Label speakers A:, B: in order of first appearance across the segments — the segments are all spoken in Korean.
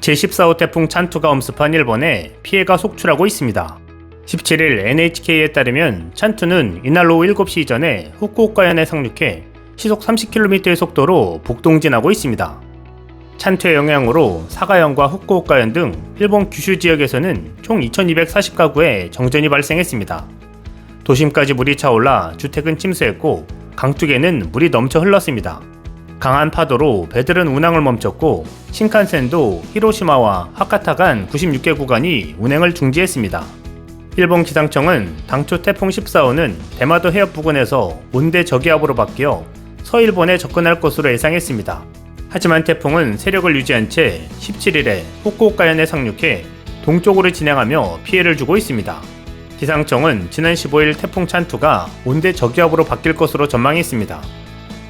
A: 제14호 태풍 찬투가 엄습한 일본에 피해가 속출하고 있습니다. 17일 NHK에 따르면 찬투는 이날 오후 7시 이전에 후쿠오카현에 상륙해 시속 30km의 속도로 북동진하고 있습니다. 찬투의 영향으로 사가현과 후쿠오카현 등 일본 규슈 지역에서는 총 2240가구에 정전이 발생했습니다. 도심까지 물이 차올라 주택은 침수했고 강둑에는 물이 넘쳐 흘렀습니다. 강한 파도로 배들은 운항을 멈췄고 신칸센도 히로시마와 하카타 간 96개 구간이 운행을 중지했습니다. 일본 기상청은 당초 태풍 14호는 대마도 해협 부근에서 온대 저기압으로 바뀌어 서일본에 접근할 것으로 예상했습니다. 하지만 태풍은 세력을 유지한 채 17일에 후쿠오카현에 상륙해 동쪽으로 진행하며 피해를 주고 있습니다. 기상청은 지난 15일 태풍 찬투가 온대 저기압으로 바뀔 것으로 전망했습니다.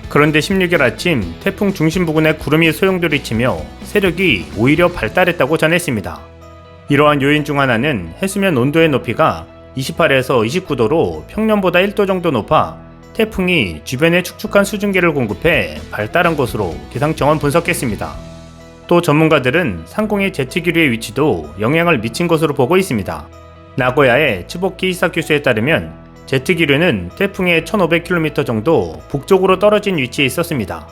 A: 그런데 16일 아침 태풍 중심 부근에 구름이 소용돌이치며 세력이 오히려 발달했다고 전했습니다. 이러한 요인 중 하나는 해수면 온도의 높이가 28에서 29도로 평년보다 1도 정도 높아 태풍이 주변에 축축한 수증기를 공급해 발달한 것으로 기상청은 분석했습니다. 또 전문가들은 상공의 제트기류의 위치도 영향을 미친 것으로 보고 있습니다. 나고야의 츠보키 히사 교수에 따르면 제트기류는 태풍의 1500km 정도 북쪽으로 떨어진 위치에 있었습니다.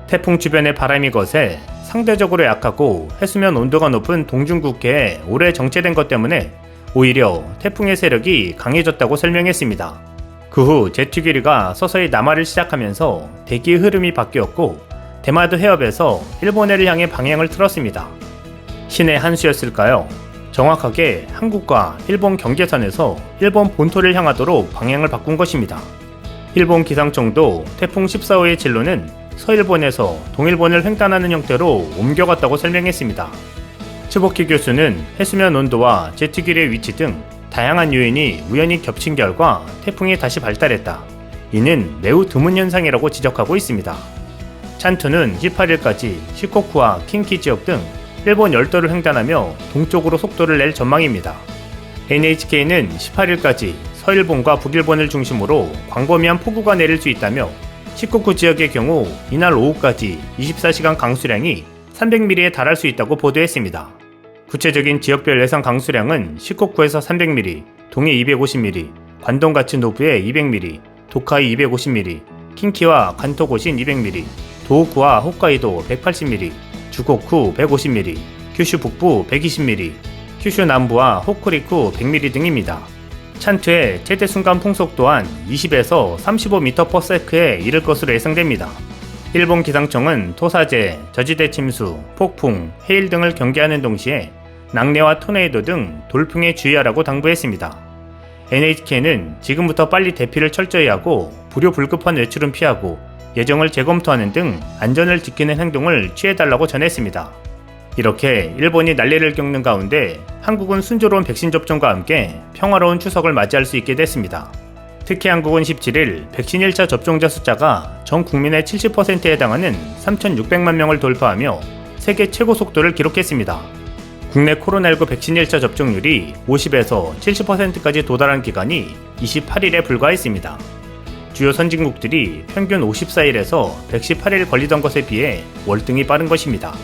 A: 태풍 주변의 바람이 거세 상대적으로 약하고 해수면 온도가 높은 동중국해에 오래 정체된 것 때문에 오히려 태풍의 세력이 강해졌다고 설명했습니다. 그 후 제트기류가 서서히 남하를 시작하면서 대기의 흐름이 바뀌었고 대마도 해협에서 일본해를 향해 방향을 틀었습니다. 신의 한 수였을까요? 정확하게 한국과 일본 경계선에서 일본 본토를 향하도록 방향을 바꾼 것입니다. 일본 기상청도 태풍 14호의 진로는 서일본에서 동일본을 횡단하는 형태로 옮겨갔다고 설명했습니다. 츠보키 교수는 해수면 온도와 제트기류의 위치 등 다양한 요인이 우연히 겹친 결과 태풍이 다시 발달했다. 이는 매우 드문 현상이라고 지적하고 있습니다. 찬투는 18일까지 시코쿠와 킨키 지역 등 일본 열도를 횡단하며 동쪽으로 속도를 낼 전망입니다. NHK는 18일까지 서일본과 북일본을 중심으로 광범위한 폭우가 내릴 수 있다며 시코쿠 지역의 경우 이날 오후까지 24시간 강수량이 300mm에 달할 수 있다고 보도했습니다. 구체적인 지역별 예상 강수량은 시코쿠에서 300mm, 동해 250mm, 관동 가츠 노부에 200mm, 도카이 250mm, 킨키와 간토고신 200mm, 도호쿠와 홋카이도 180mm, 주고쿠 150mm, 큐슈 북부 120mm, 큐슈 남부와 호쿠리쿠 100mm 등입니다. 찬투의 최대 순간 풍속 또한 20에서 35m/s에 이를 것으로 예상됩니다. 일본 기상청은 토사재, 저지대 침수, 폭풍, 해일 등을 경계하는 동시에 낙뢰와 토네이도 등 돌풍에 주의하라고 당부했습니다. NHK는 지금부터 빨리 대피를 철저히 하고 불효불급한 외출은 피하고 예정을 재검토하는 등 안전을 지키는 행동을 취해달라고 전했습니다. 이렇게 일본이 난리를 겪는 가운데 한국은 순조로운 백신 접종과 함께 평화로운 추석을 맞이할 수 있게 됐습니다. 특히 한국은 17일 백신 1차 접종자 숫자가 전 국민의 70%에 해당하는 3,600만 명을 돌파하며 세계 최고 속도를 기록했습니다. 국내 코로나19 백신 1차 접종률이 50에서 70%까지 도달한 기간이 28일에 불과했습니다. 주요 선진국들이 평균 54일에서 118일 걸리던 것에 비해 월등히 빠른 것입니다.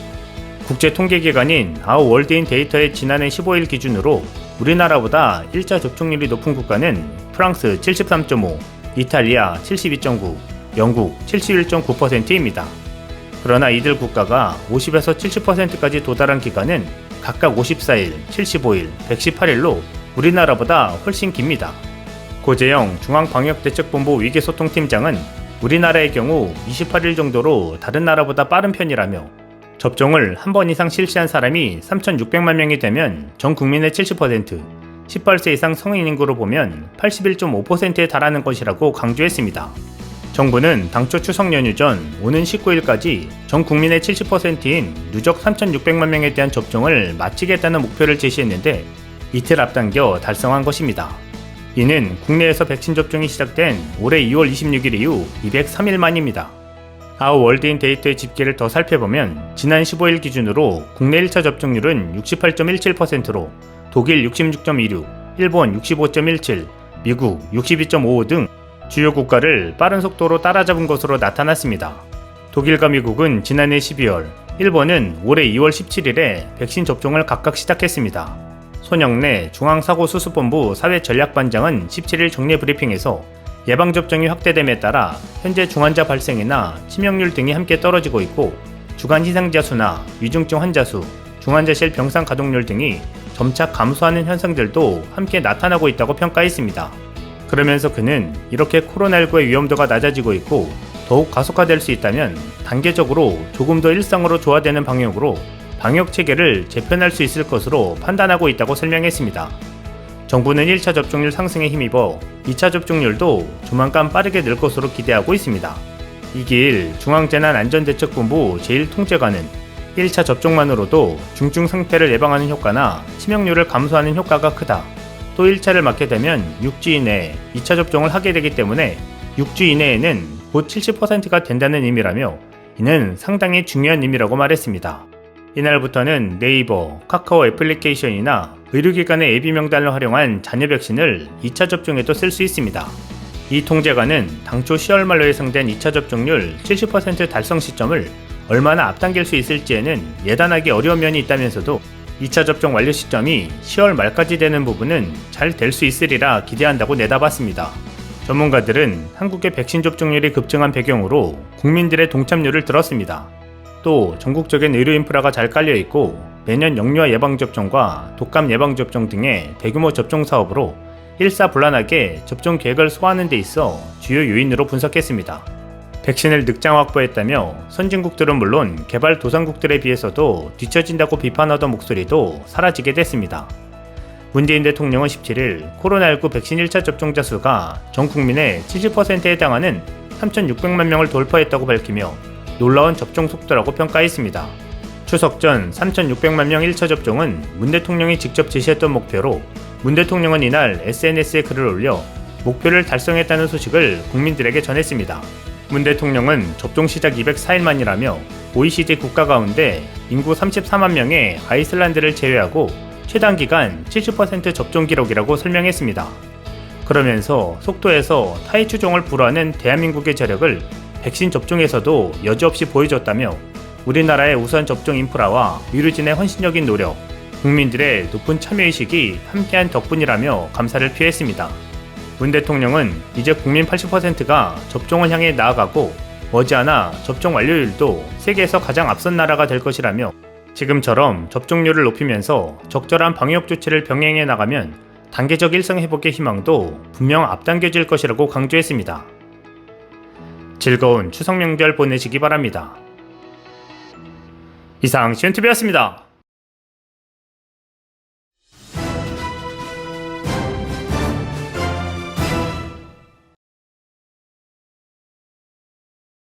A: 국제통계기관인 아우 월드인 데이터의 지난해 15일 기준으로 우리나라보다 1차 접종률이 높은 국가는 프랑스 73.5, 이탈리아 72.9, 영국 71.9%입니다. 그러나 이들 국가가 50에서 70%까지 도달한 기간은 각각 54일, 75일, 118일로 우리나라보다 훨씬 깁니다. 고재영 중앙방역대책본부 위기소통팀장은 우리나라의 경우 28일 정도로 다른 나라보다 빠른 편이라며 접종을 한 번 이상 실시한 사람이 3,600만 명이 되면 전 국민의 70%, 18세 이상 성인 인구로 보면 81.5%에 달하는 것이라고 강조했습니다. 정부는 당초 추석 연휴 전 오는 19일까지 전 국민의 70%인 누적 3,600만 명에 대한 접종을 마치겠다는 목표를 제시했는데 이틀 앞당겨 달성한 것입니다. 이는 국내에서 백신 접종이 시작된 올해 2월 26일 이후 203일 만입니다. 아우 월드인 데이터의 집계를 더 살펴보면 지난 15일 기준으로 국내 1차 접종률은 68.17%로 독일 66.26, 일본 65.17, 미국 62.55 등 주요 국가를 빠른 속도로 따라잡은 것으로 나타났습니다. 독일과 미국은 지난해 12월, 일본은 올해 2월 17일에 백신 접종을 각각 시작했습니다. 손영래 중앙사고수습본부 사회전략반장은 17일 정례 브리핑에서 예방접종이 확대됨에 따라 현재 중환자 발생이나 치명률 등이 함께 떨어지고 있고 주간 희생자 수나 위중증 환자 수, 중환자실 병상 가동률 등이 점차 감소하는 현상들도 함께 나타나고 있다고 평가했습니다. 그러면서 그는 이렇게 코로나19의 위험도가 낮아지고 있고 더욱 가속화될 수 있다면 단계적으로 조금 더 일상으로 조화되는 방향으로 방역 체계를 재편할 수 있을 것으로 판단하고 있다고 설명했습니다. 정부는 1차 접종률 상승에 힘입어 2차 접종률도 조만간 빠르게 늘 것으로 기대하고 있습니다. 이길 중앙재난안전대책본부 제1통제관은 1차 접종만으로도 중증 상태를 예방하는 효과나 치명률을 감소하는 효과가 크다. 또 1차를 맞게 되면 6주 이내에 2차 접종을 하게 되기 때문에 6주 이내에는 곧 70%가 된다는 의미라며 이는 상당히 중요한 의미라고 말했습니다. 이날부터는 네이버, 카카오 애플리케이션이나 의료기관의 예비 명단을 활용한 잔여 백신을 2차 접종에도 쓸 수 있습니다. 이 통제관은 당초 10월 말로 예상된 2차 접종률 70% 달성 시점을 얼마나 앞당길 수 있을지에는 예단하기 어려운 면이 있다면서도 2차 접종 완료 시점이 10월 말까지 되는 부분은 잘 될 수 있으리라 기대한다고 내다봤습니다. 전문가들은 한국의 백신 접종률이 급증한 배경으로 국민들의 동참률을 들었습니다. 또 전국적인 의료 인프라가 잘 깔려있고 매년 영유아 예방접종과 독감 예방접종 등의 대규모 접종 사업으로 일사불란하게 접종 계획을 소화하는 데 있어 주요 요인으로 분석했습니다. 백신을 늑장 확보했다며 선진국들은 물론 개발도상국들에 비해서도 뒤처진다고 비판하던 목소리도 사라지게 됐습니다. 문재인 대통령은 17일 코로나19 백신 1차 접종자 수가 전 국민의 70%에 해당하는 3,600만 명을 돌파했다고 밝히며 놀라운 접종 속도라고 평가했습니다. 추석 전 3,600만 명 1차 접종은 문 대통령이 직접 제시했던 목표로 문 대통령은 이날 SNS에 글을 올려 목표를 달성했다는 소식을 국민들에게 전했습니다. 문 대통령은 접종 시작 204일 만이라며 OECD 국가 가운데 인구 34만 명의 아이슬란드를 제외하고 최단 기간 70% 접종 기록이라고 설명했습니다. 그러면서 속도에서 타이 추종을 불허하는 대한민국의 저력을 백신 접종에서도 여지없이 보여줬다며 우리나라의 우선 접종 인프라와 의료진의 헌신적인 노력, 국민들의 높은 참여의식이 함께한 덕분이라며 감사를 표했습니다. 문 대통령은 이제 국민 80%가 접종을 향해 나아가고 머지않아 접종 완료율도 세계에서 가장 앞선 나라가 될 것이라며 지금처럼 접종률을 높이면서 적절한 방역 조치를 병행해 나가면 단계적 일상 회복의 희망도 분명 앞당겨질 것이라고 강조했습니다. 즐거운 추석 명절 보내시기 바랍니다. 이상 시온TV였습니다.